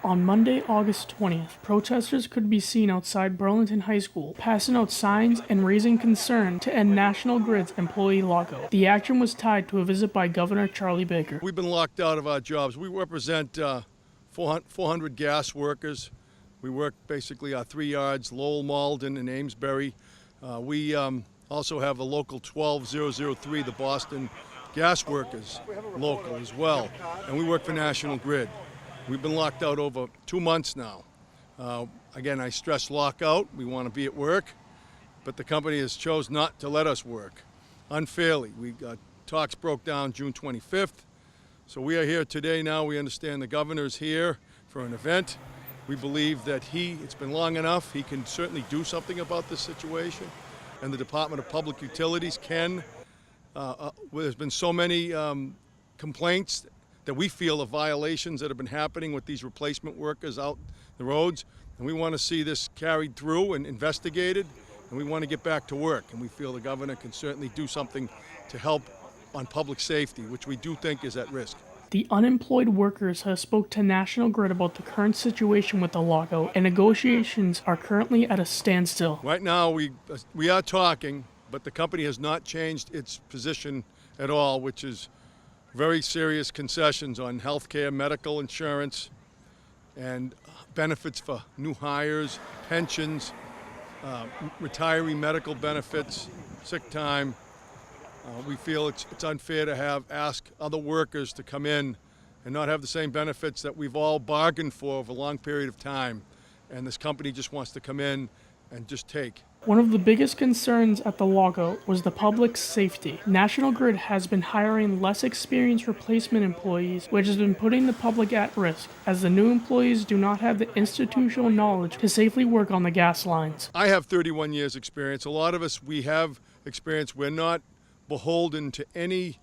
On Monday, August 20th, protesters could be seen outside Burlington High School, passing out signs and raising concern to end National Grid's employee lockout. The action was tied to a visit by Governor Charlie Baker. We've been locked out of our jobs. We represent 400 gas workers. We work basically our 3 yards, Lowell, Malden, and Amesbury. We also have a local 12003, the Boston Gas Workers local as well, and we work for National Grid. We've been locked out over 2 months now. Again, I stress lockout. We want to be at work, but the company has chose not to let us work unfairly. Talks broke down June 25th, so we are here today now. We understand the governor's here for an event. We believe that it's been long enough. He can certainly do something about this situation, and the Department of Public Utilities can. There's been so many complaints that we feel are violations that have been happening with these replacement workers out the roads, and we want to see this carried through and investigated, and we want to get back to work, and we feel the governor can certainly do something to help on public safety, which we do think is at risk. The unemployed workers have spoke to National Grid about the current situation with the lockout, and negotiations are currently at a standstill. Right now, we are talking, but the company has not changed its position at all, which is very serious concessions on health care, medical insurance, and benefits for new hires, pensions, retiree medical benefits, sick time. We feel it's unfair to ask other workers to come in and not have the same benefits that we've all bargained for over a long period of time. And this company just wants to come in and just take. One of the biggest concerns at the lockout was the public's safety. National Grid has been hiring less experienced replacement employees, which has been putting the public at risk, as the new employees do not have the institutional knowledge to safely work on the gas lines. I have 31 years experience. A lot of us, we have experience. We're not beholden to any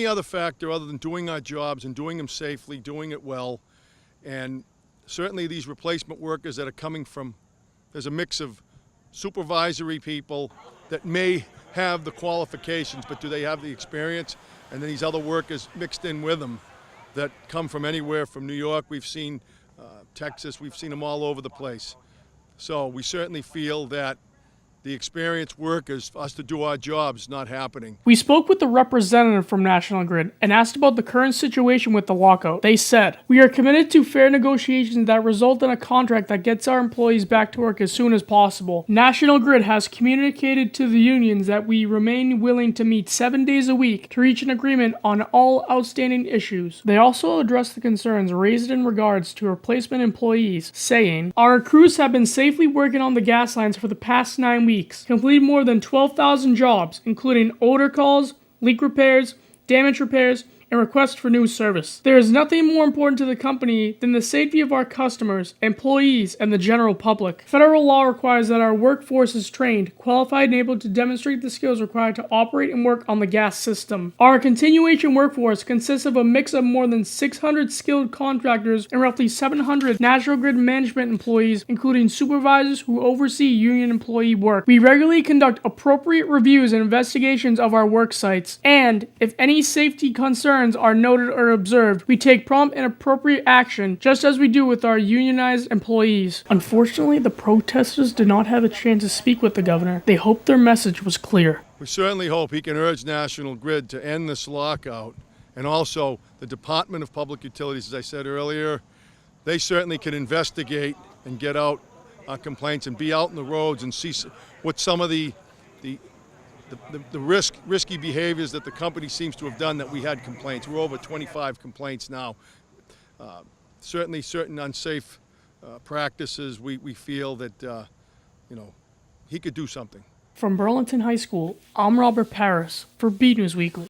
other factor other than doing our jobs and doing them safely, doing it well. And certainly these replacement workers that are coming from, there's a mix of supervisory people that may have the qualifications, but do they have the experience? And then these other workers mixed in with them that come from anywhere from New York. We've seen Texas, we've seen them all over the place. So we certainly feel that the experienced workers, for us to do our jobs, not happening. We spoke with the representative from National Grid and asked about the current situation with the lockout. They said, "We are committed to fair negotiations that result in a contract that gets our employees back to work as soon as possible. National Grid has communicated to the unions that we remain willing to meet 7 days a week to reach an agreement on all outstanding issues." They also addressed the concerns raised in regards to replacement employees, saying, "Our crews have been safely working on the gas lines for the past 9 weeks. Completed more than 12,000 jobs, including odor calls, leak repairs, damage repairs, and requests for new service. There is nothing more important to the company than the safety of our customers, employees, and the general public. Federal law requires that our workforce is trained, qualified, and able to demonstrate the skills required to operate and work on the gas system. Our continuation workforce consists of a mix of more than 600 skilled contractors and roughly 700 National Grid management employees, including supervisors who oversee union employee work. We regularly conduct appropriate reviews and investigations of our work sites, and if any safety concerns are noted or observed, we take prompt and appropriate action, just as we do with our unionized employees." Unfortunately, the protesters did not have a chance to speak with the governor. They hoped their message was clear. We certainly hope he can urge National Grid to end this lockout, and also the Department of Public Utilities, as I said earlier, they certainly can investigate and get out complaints and be out in the roads and see what some of the risky behaviors that the company seems to have done that we had complaints. We're over 25 complaints now. Certainly certain unsafe practices, we feel that, he could do something. From Burlington High School, I'm Robert Paris for BNEWS Weekly.